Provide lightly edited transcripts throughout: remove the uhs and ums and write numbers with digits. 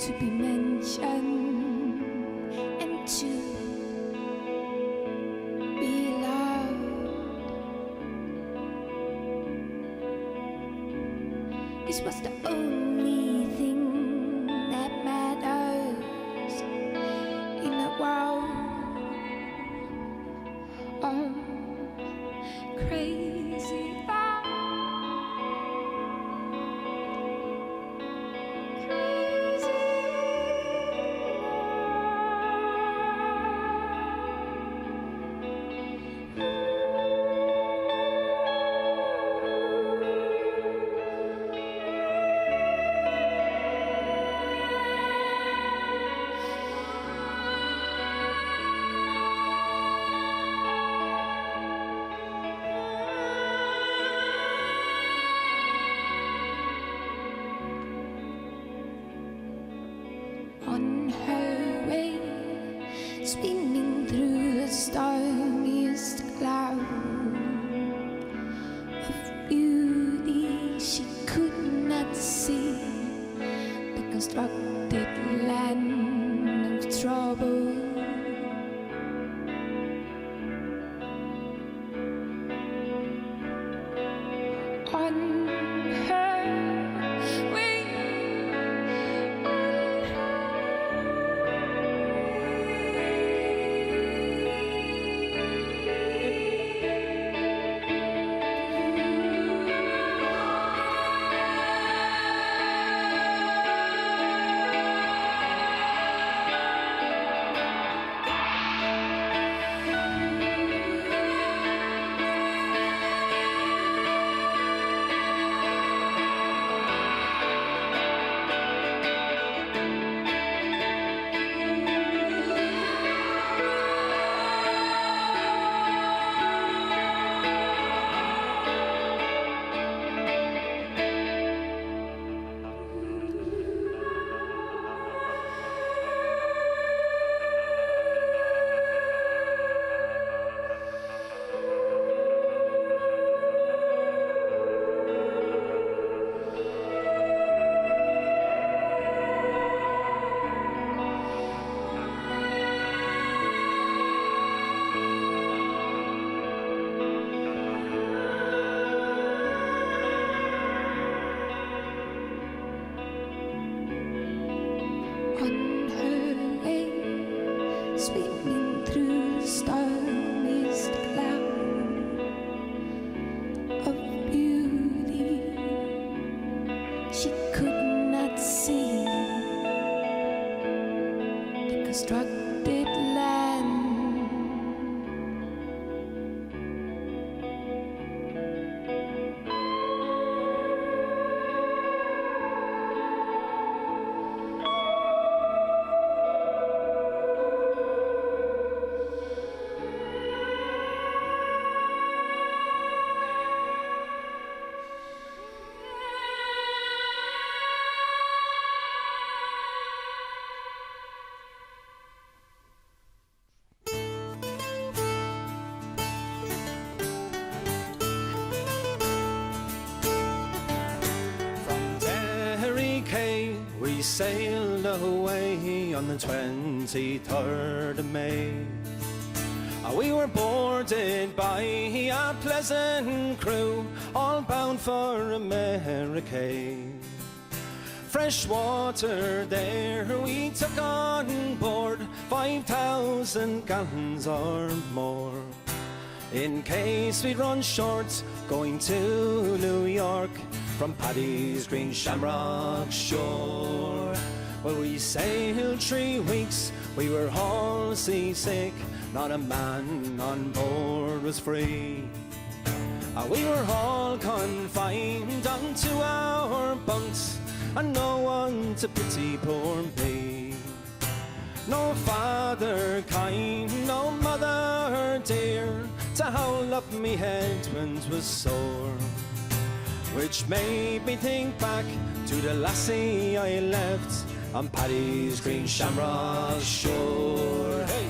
to be mentioned and to be loved. This was the only thing that matters in a world of crazy love. On her way, spinning through the stormiest cloud of beauty she could not see, the constructed land of trouble. On her way, sweeping through the stormiest cloud of beauty she could not see, the constructed land. We sailed away on the 23rd of May. We were boarded by a pleasant crew, all bound for America. Fresh water there we took on board, 5,000 gallons or more, in case we'd run short going to New York from Paddy's green shamrock shore. Well, we sailed 3 weeks, we were all seasick, not a man on board was free. We were all confined unto our bunks, and no one to pity poor me. No father kind, no mother dear, to hold up me head when 'twas sore. Which made me think back to the lassie I left on Paddy's green shamrock shore. Hey!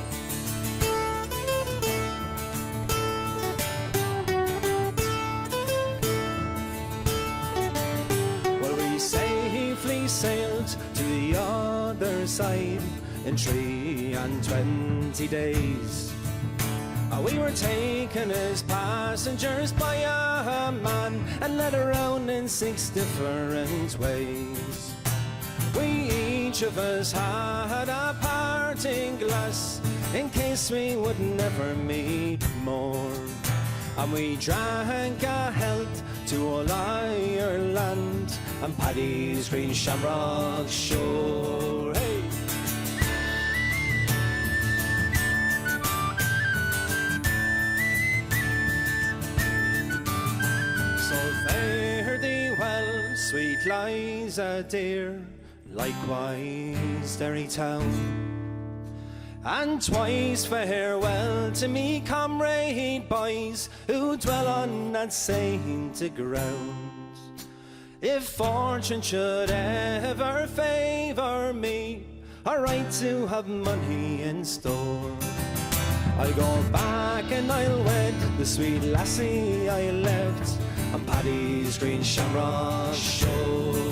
Well, we safely sailed to the other side in 23 days. We were taken as passengers by a man and led around in 6 different ways. We each of us had a parting glass in case we would never meet more. And we drank a health to all Ierlân and Paddy's green shamrock shore. Hey! So fare thee well, sweet Liza dear, likewise Derry town. And twice farewell to me comrade boys who dwell on that sainted ground. If fortune should ever favour me, I write to have money in store. I'll go back and I'll wed the sweet lassie I left on Paddy's green shamrock shore.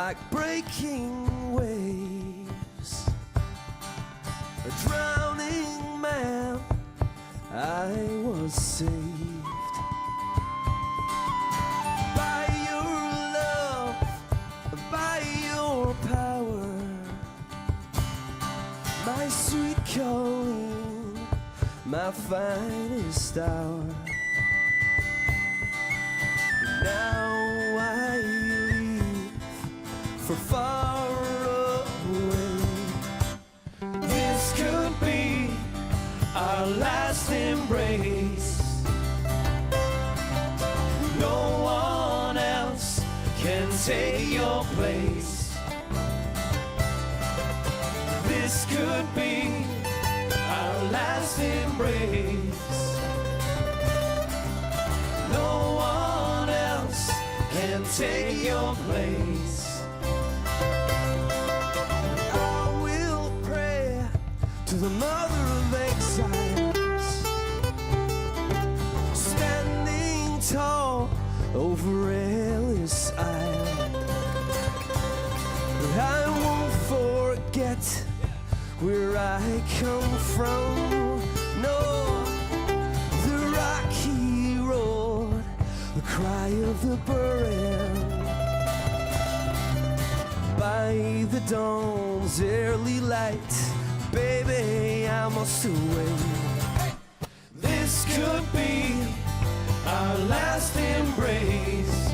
like breaking waves. A drowning man, I was saved by your love, by your power, my sweet Colleen, my finest hour. Now I leave for far away. This could be our last embrace. No one else can take your place. This could be our last embrace. No one else can take your place. I will pray to the mother of exiles, standing tall over Ellis Isle. But I won't forget where I come from. No, the rocky road, the cry of the Burren, by the dawn's early light, baby, I must away. This could be our last embrace.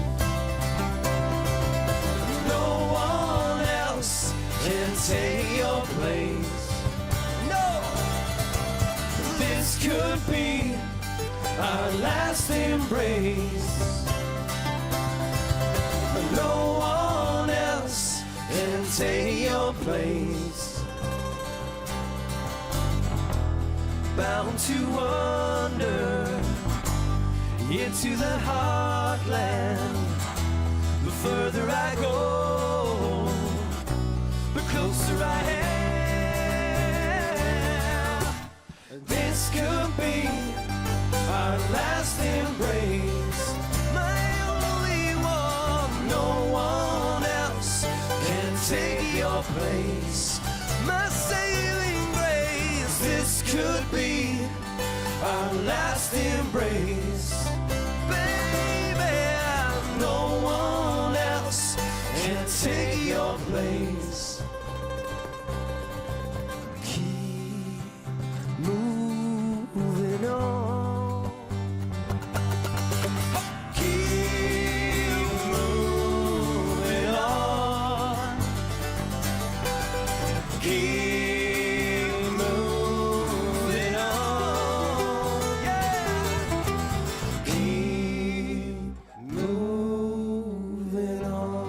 No one else can take your place. No, This could be our last embrace. No one else can take your place. Bound to wander into the heartland. The further I go, the closer I am. This could be our last embrace. my only one. No one else can take your place. My saving grace. This could be our last embrace. Baby, No one else can take your place. keep moving on. Keep moving on. Keep moving on. Yeah. Keep moving on.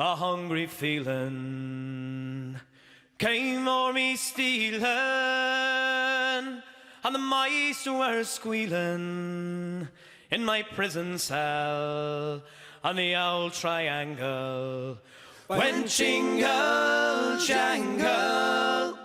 A hungry feeling came o'er me stealing, and the mice were squealing in my prison cell on the old triangle. When jingle jangle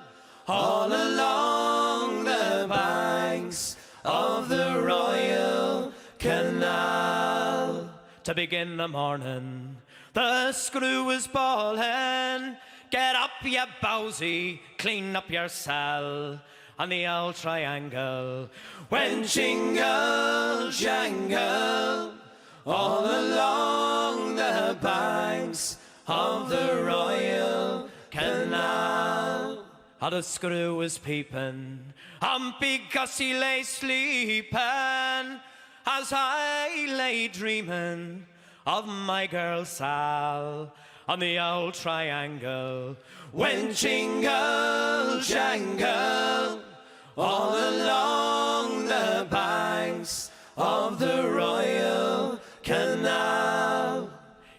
all along the banks of the Royal Canal. To begin the morning, the screw was bawling, get up, you bowsy, clean up your cell on the old triangle. When jingle jangle all along the banks of the Royal Canal. How the screw was peeping, because he lay sleeping, as I lay dreaming of my girl Sal on the old triangle. When jingle jangle all along the banks of the Royal Canal.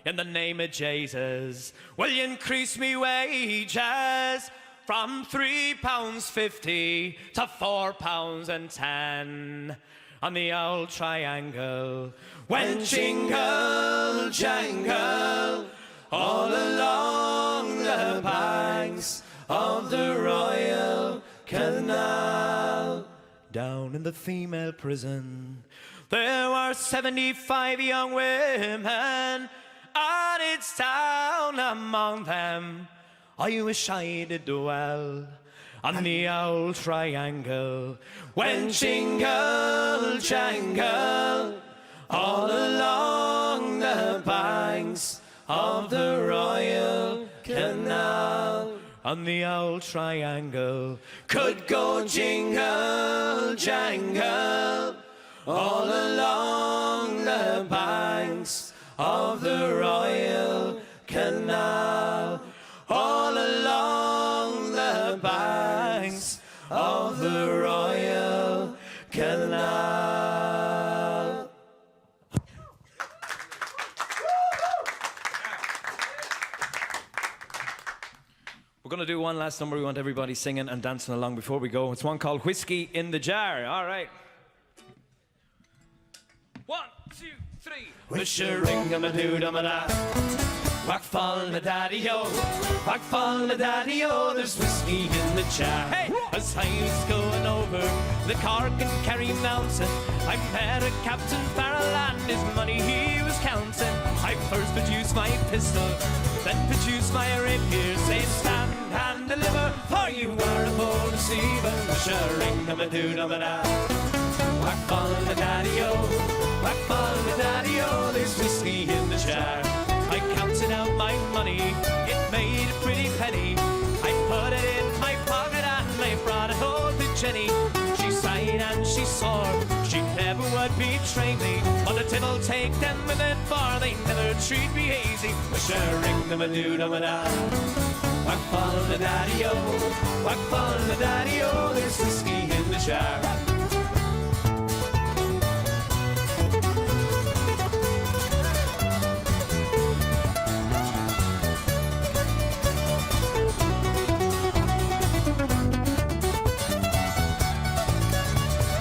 In the name of Jesus, will you increase me wages from £3.50 to £4.10 on the old triangle. When jingle jangle all along the banks of the Royal Canal. Down in the female prison there were 75 young women, and it's down among them I wish I did dwell on the old triangle. When jingle jangle all along the banks of the Royal Canal, on the old triangle could go jingle jangle all along the banks of the Royal Canal, all along the banks of the Royal Canal. We're going to do one last number. We want everybody singing and dancing along before we go. It's one called Whiskey in the Jar. All right. 1, 2, 3. Wish-a-ring-a-ma-doo-da-ma-da. Whack-fall-na-daddy-o, whack-fall-na-daddy-o, there's whiskey in the jar. Hey! As I was going over the Cork and Kerry mountain, I met a Captain Farrell and his money he was counting. I first produced my pistol, then produced my rapier, say stand and deliver, for you are a bold deceiver. Wish-a-ring-a-ma-doo-da-ma-da. Whack-fall-na-daddy-o, whack-fall-na-daddy-o, there's whiskey in the jar. I counted out my money, it made a pretty penny. I put it in my pocket and I brought it home to Jenny. She sighed and she swore she never would betray me, but the devil take them with it, for they never treat me easy. Wish-a-ring-a-ma-doo-da-ma-da. Whack-fall-na-daddy-o, whack-fall-na-daddy-o, there's whiskey in the jar.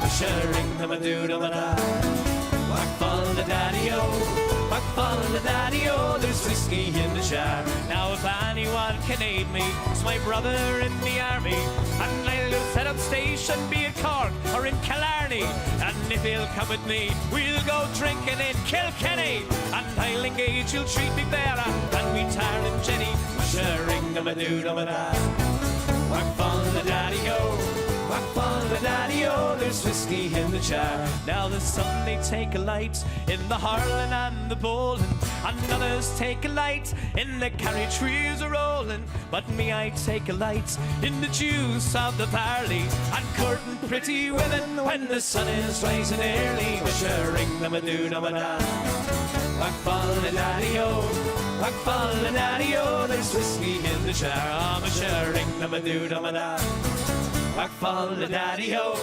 Wish-a-ring-a-ma-doo-da-ma-da. Whack-fall-na-daddy-o, whack-fall-na-daddy-o, there's whiskey in the jar. Now if anyone can aid me, it's my brother in the army, and I'll set up station, be it Cork or in Killarney. And if he'll come with me, we'll go drinking in Kilkenny, and I'll engage, he'll treat me better than we tar and Jenny. Wish-a-ring-a-ma-doo-da-ma-da. Whack-fall-na-daddy-o, whack-fall-na-daddy-o, there's whiskey in the jar. Now the some they take a light in the Harlan and the Bowling, and others take a light in the carriage wheels a rolling. But me, I take a light in the juice of the barley, and courting pretty women when the sun is rising early. Wish-a-ring-a-ma-doo-da-ma-da. Whack-fall-na-daddy-o, whack-fall-na-daddy-o, there's whiskey in the jar. Oh, wish-a-ring-a-ma-doo-da-ma-da. Whack-fall-na-daddy-o,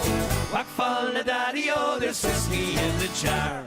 whack-fall-na-daddy-o, there's whiskey in the jar.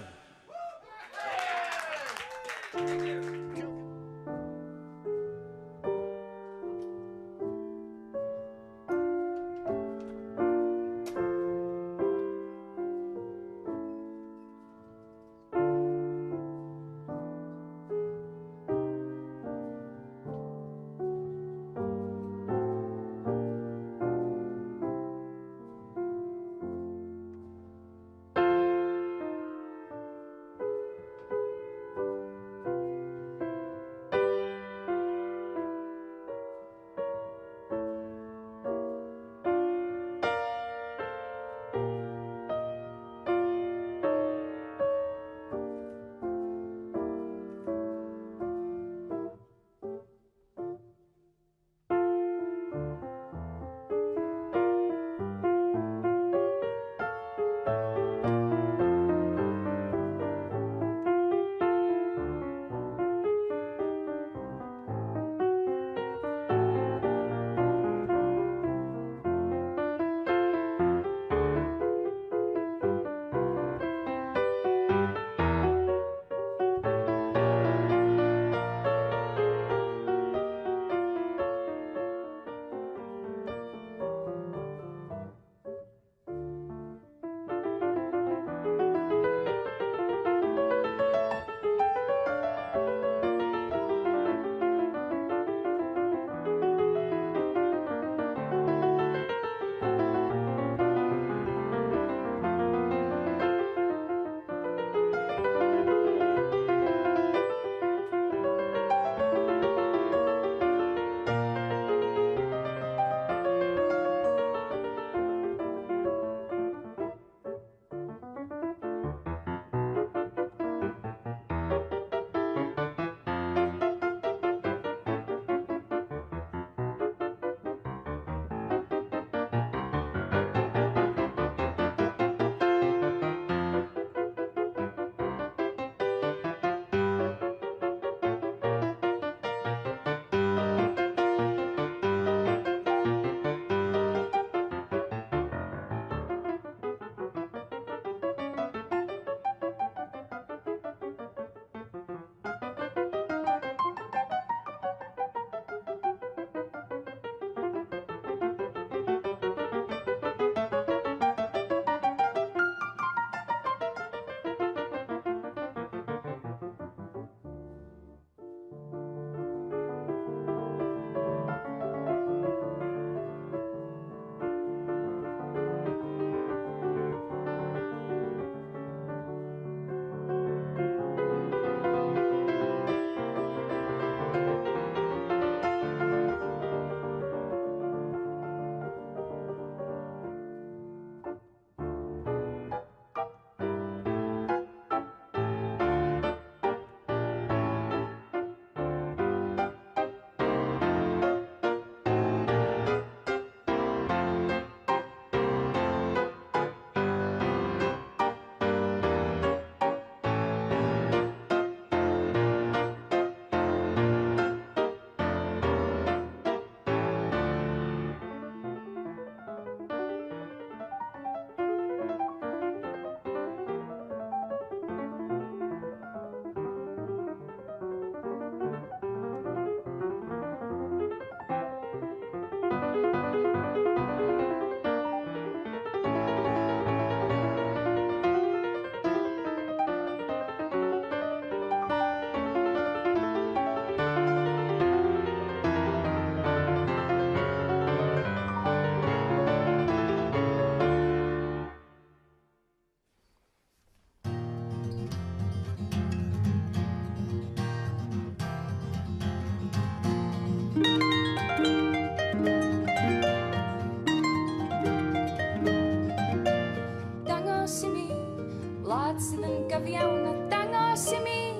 braf iawn a dangos I mi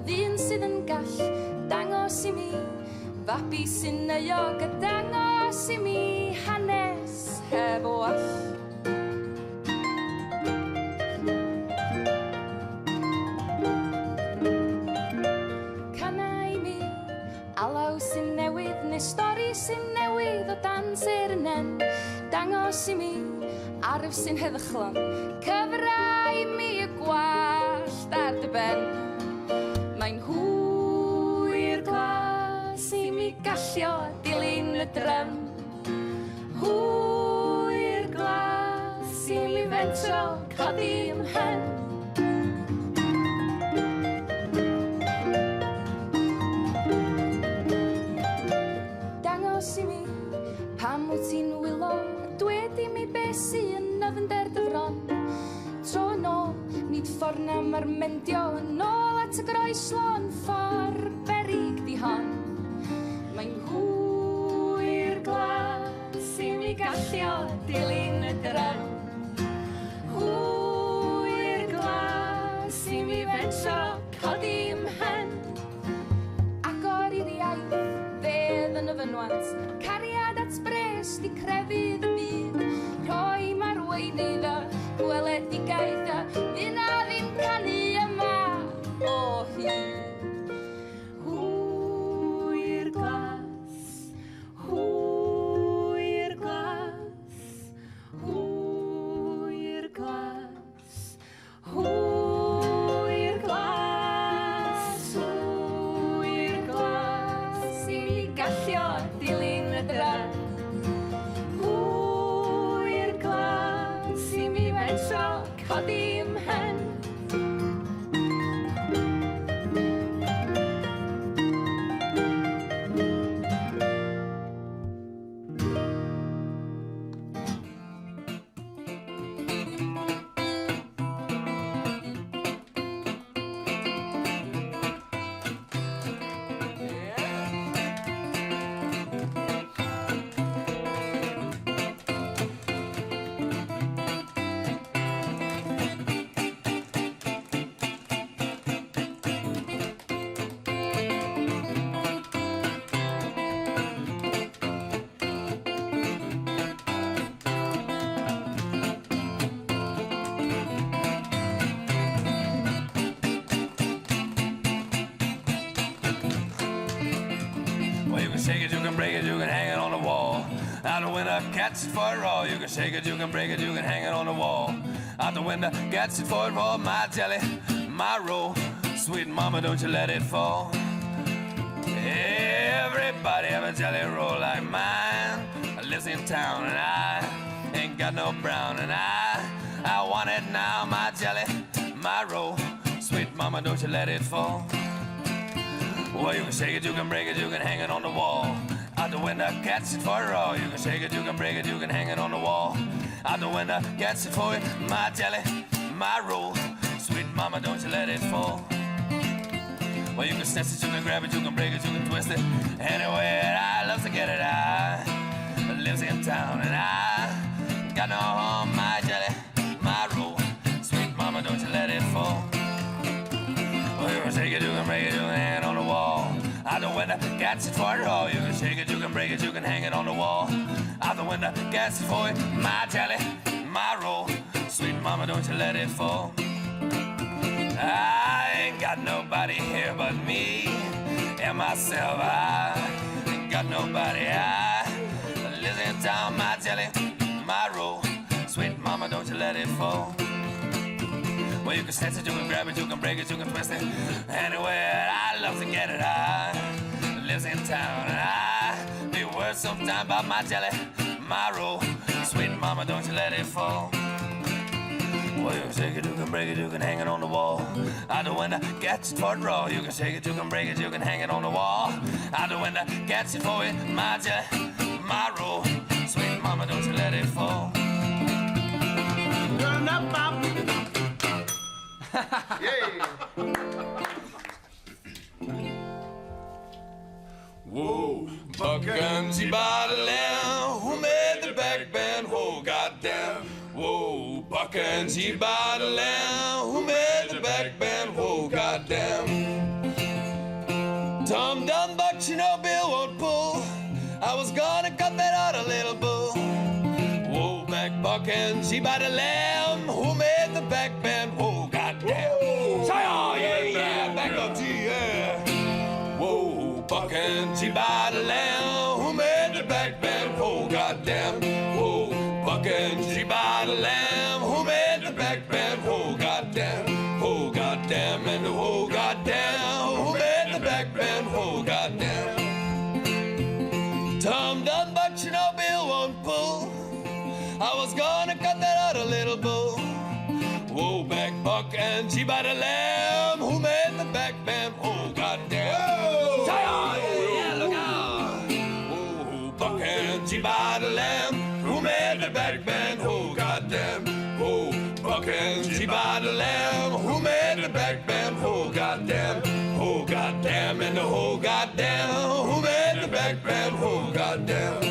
ddyn sydd yn gall dangos I mi fabi sy'n euog a dangos I mi hanes heb o all. Alaw sy'n newydd, neu stori sy'n newydd o dan sernen dangos I mi arf sy'n heddychlon cyfra I mi y gwallt ar dy ben. Mae'n hwyr glas I mi gallio dilyn y drym, hwyr glas I mi fentro codi ymhen. Pam wyt ti'n wylo, dwedi mi be sy'n nyfnder dyfron. Tro yn ôl, nid ffordd na mae'r mendio yn ôl at y groeslon ffordd berig di hon. Mae'n hwyr glas I mi gallio dilyn y drym, hwyr glas I mi fentro codi ymhen. Agor i'r iaith, fedd yn y fynwant, cariad at bres di crefydd y byd, rhoi marweinydd a gweledigaeth a fyna ddim canu yma o hyd. Hwyr glas, hwyr glas, hwyr glas, hwyr glas, hwyr glas I mi gallio dilyn y drym, hwyr glas I mi fentro codi ymhen. Shake it, you can break it, you can hang it on the wall. Out the window, catch it for it all. You can shake it, you can break it, you can hang it on the wall. Out the window, catch it for it all. My jelly, my roll. Sweet mama, don't you let it fall. Everybody have a jelly roll like mine. I live in town and I ain't got no brown and I want it now. My jelly, my roll. Sweet mama, don't you let it fall. Well, you can shake it, you can break it, you can hang it on the wall. Out the window, catch it for it all. You can shake it, you can break it, you can hang it on the wall. Out the window, catch it for it. My jelly, my roll. Sweet mama, don't you let it fall. Well, you can snatch it, you can grab it, you can break it, you can twist it. Anyway, I love to get it. I lives in town and I got no home. My jelly, my roll. Sweet mama, don't you let it fall. Well, you can shake it, you can break it, you can hang it on the wall. Out the window, catch it for it all. You can shake it, you can break it, you can hang it on the wall. Out the window, catch it for it. My jelly, my roll. Sweet mama, don't you let it fall. I ain't got nobody here but me and myself. I ain't got nobody. I live in town. My jelly, my roll. Sweet mama, don't you let it fall. Well, you can snatch it, you can grab it, you can break it, you can twist it. Anywhere, I love to get it. I lives in town and I be worth some time about my jelly, my roll. Sweet mama, don't you let it fall. Well, you can shake it, you can break it, you can hang it on the wall. Out the window, catch it for it raw. You can shake it, you can break it, you can hang it on the wall. Out the window, catch it for it, my jelly, my roll. Sweet mama, don't you let it fall. Run up, up. Yeah. Whoa, Buckensy Bottle, who made the back band? Whoa, goddamn. Whoa, Buckensy Bottle, who made the back band? goddamn. Tom done, but you know Bill won't pull. I was gonna cut that out a little bull. Whoa, back buck and she by the lamb. Who made the back bend? Whoa, goddamn. Oh, yeah, back up G, yeah. Whoa, buck and she by the lamb. Who made the back bend? Whoa, goddamn. Whoa, buck and she by the lamb. Who made the back bend? Whoa, goddamn. Whoa, goddamn, and whoa, goddamn. Who made the back bend? Whoa, goddamn. Tom done, but you know Bill won't pull. I was gonna cut that out a little bull. Whoa, back buck and she by the lamb. Who made the back bend? Oh, goddamn. Whoa! Yeah, look out. Whoa, buck and she by the lamb. Who made the back bend? Oh, goddamn. Whoa, buck and she by the lamb. Who made the back bend? Oh, goddamn. Oh, goddamn, and the whole goddamn. Who made the back bend? Oh, goddamn.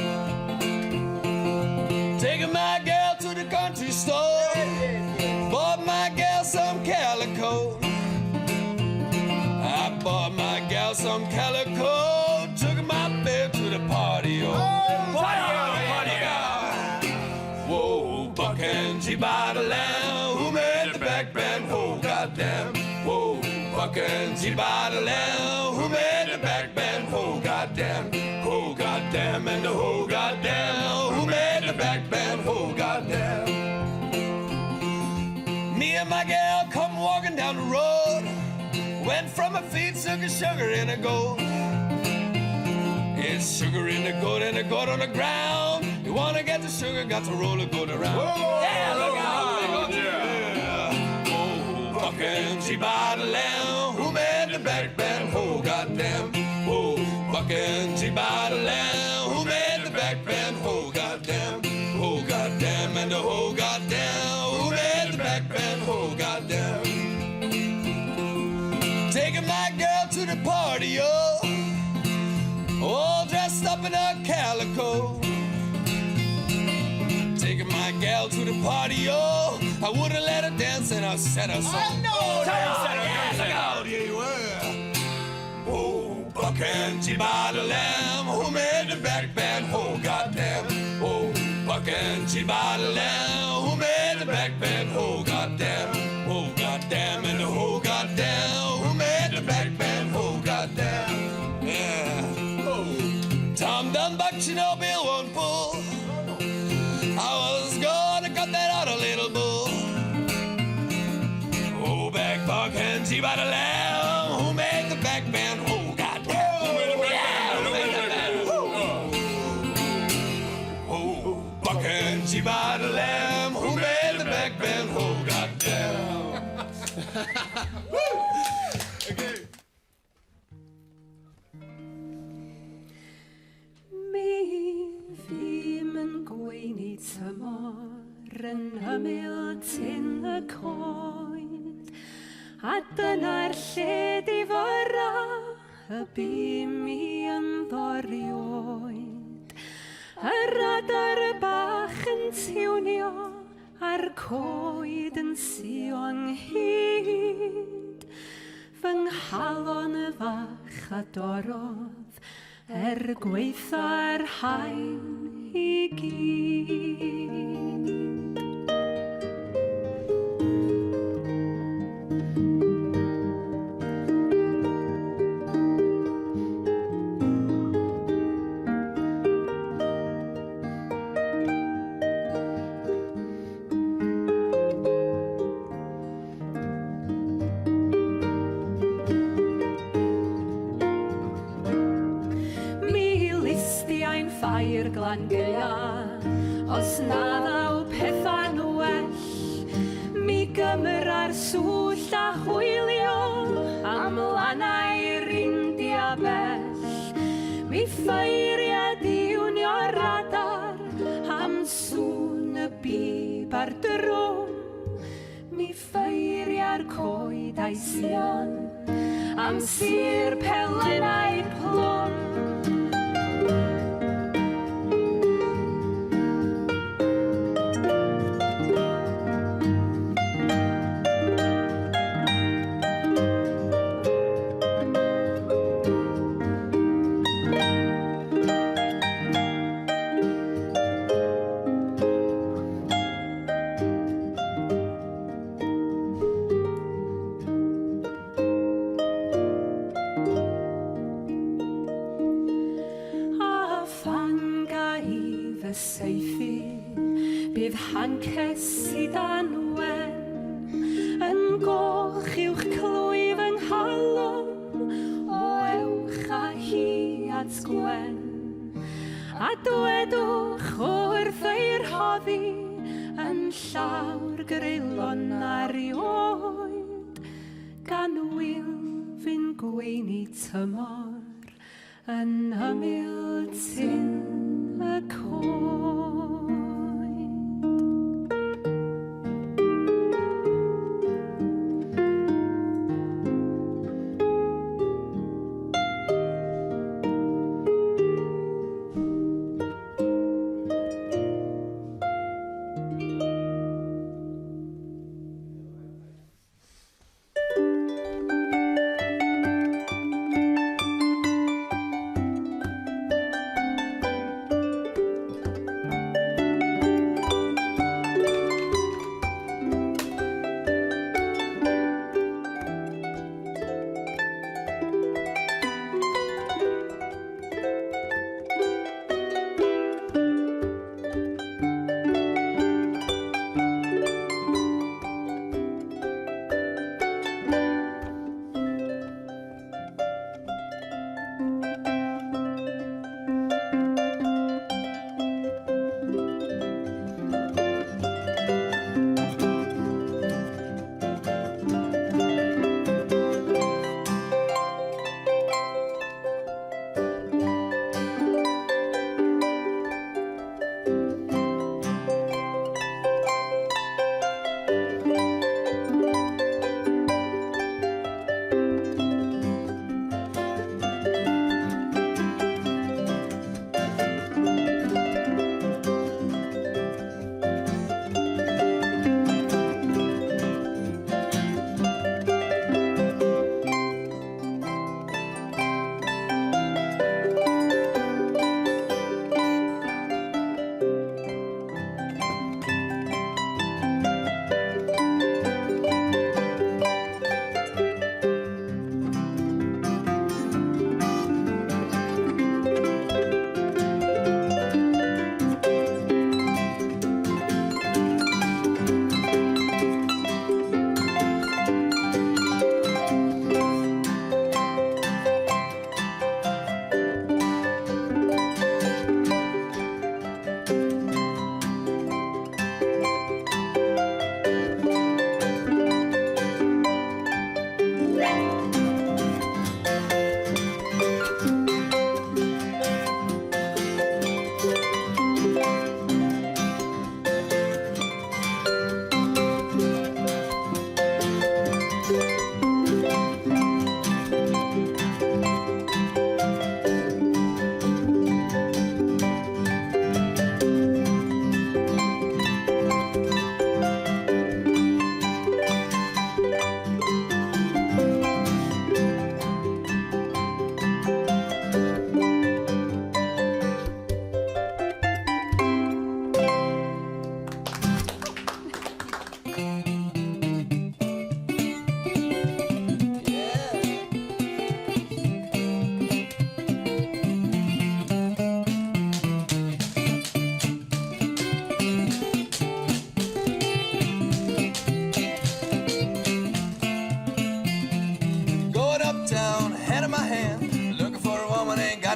Taking my gal to the country store. Bought my gal some calico. I bought my gal some calico. Took my babe to the party. Whoa, buck and she by the lamb. Who made the back bend? Oh, goddamn. Whoa, buck and she by the lamb. Who made the back bend? Oh, goddamn. Oh, goddamn, and the whole goddamn. Who made the back bend? Oh, goddamn. Me and my gal come walking down the road. Went from her feet, took a sugar in a goat. It's sugar in the goat and the goat on the ground. You wanna get the sugar, got to roll the goat around. Whoa, yeah, look out, yeah. Oh, buck and she by the lamb. Who made the back bend? Oh, goddamn. Oh, buck and she by the lamb. Who made the back bend? Oh, goddamn. Oh, goddamn, and the whole goddamn. Who made the back bend? Oh, goddamn. Taking my girl to the party, yo. All dressed up in a calico. Taking my gal to the party, yo. I wouldn't let her dance and I set her song. I know that. Look out, yeah, you were. Oh, buck and she by the lamb. Who made the back bend? Oh, goddamn. Oh, buck and she by the lamb. Who made the back bend? Oh, goddamn. Oh, goddamn, and the whole goddamn. Who made the back bend? Oh, goddamn. Yeah. Tom done, but you know Bill won't pull. I was gonna cut that out a little bull. Oh, back buck and she by the lamb. Who made the back bend? Oh, goddamn. Who made the back bend? Who made the back bend? Oh, buck and she by the lamb. Who made the back bend? Oh, goddamn. Okay. Fi'n gweini tymor yn ymyl tyn y coed, a dyna'r lle difora y bu mi yn ddorioed. Yr adar bach yn tiwnio a'r coed yn sion hyd. Fy nghalon y fach a dorodd gweitha'r haen I gyd. Ffair glan gya, os na ddaw petha'n well, mi gymra'r swll a hwylio am lannau'r India bell. Mi ffeiriad I wnio'r radar am sŵn y bib a'r drwm. Mi ffeiria'r coed a'i sion am sir pelen a'i plwm. Bydd hancus I dan wen yn goch uwch clwyf yng nghalwm o ewch a hi at Gwen a dwedwch wrth eir hoddi yn llawr greulon ar I oed gan wyl fi'n gweini tymor yn ymyl tyn y coed.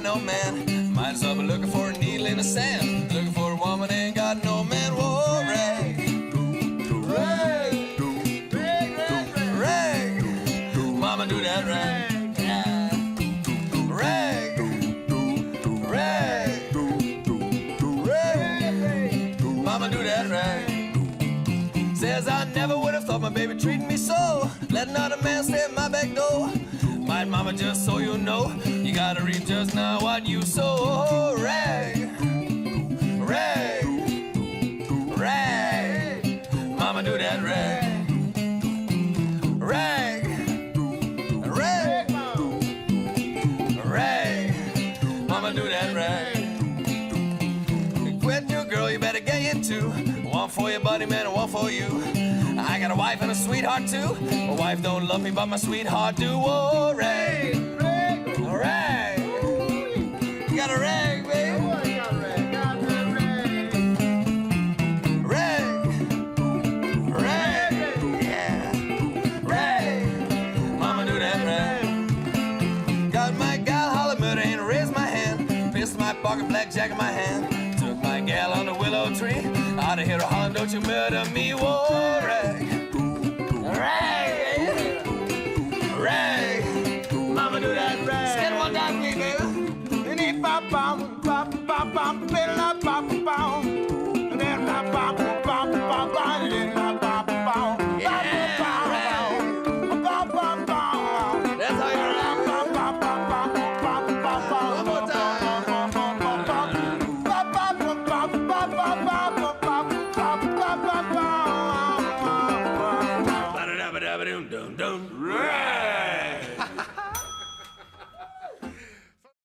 no man. Might as well be looking for a needle in the sand. Looking for a woman, ain't got no man. Whoa, rag. Rag. Rag. Mama, do that rag. Yeah. Rag. Rag. Rag. Mama, do that rag. Says I never would have thought my baby treated me so. Letting another man stay at my back door. My mama, just so you know, you gotta read just now what you sow. Rag, rag, rag. Mama, do that rag. Rag, rag, rag. Mama, do that rag. Quit your girl, you better get into. One for your buddy, man, and one for you. I got a wife and a sweetheart too. My wife don't love me, but my sweetheart do. Oh, rag, rag, rag. You got a rag, baby. Rag, Got my gal holler murder and raised my hand. Pistol my pocket, blackjack in my hand. Took my gal on the willow tree. Out of here, hollering, don't you murder me, war rag.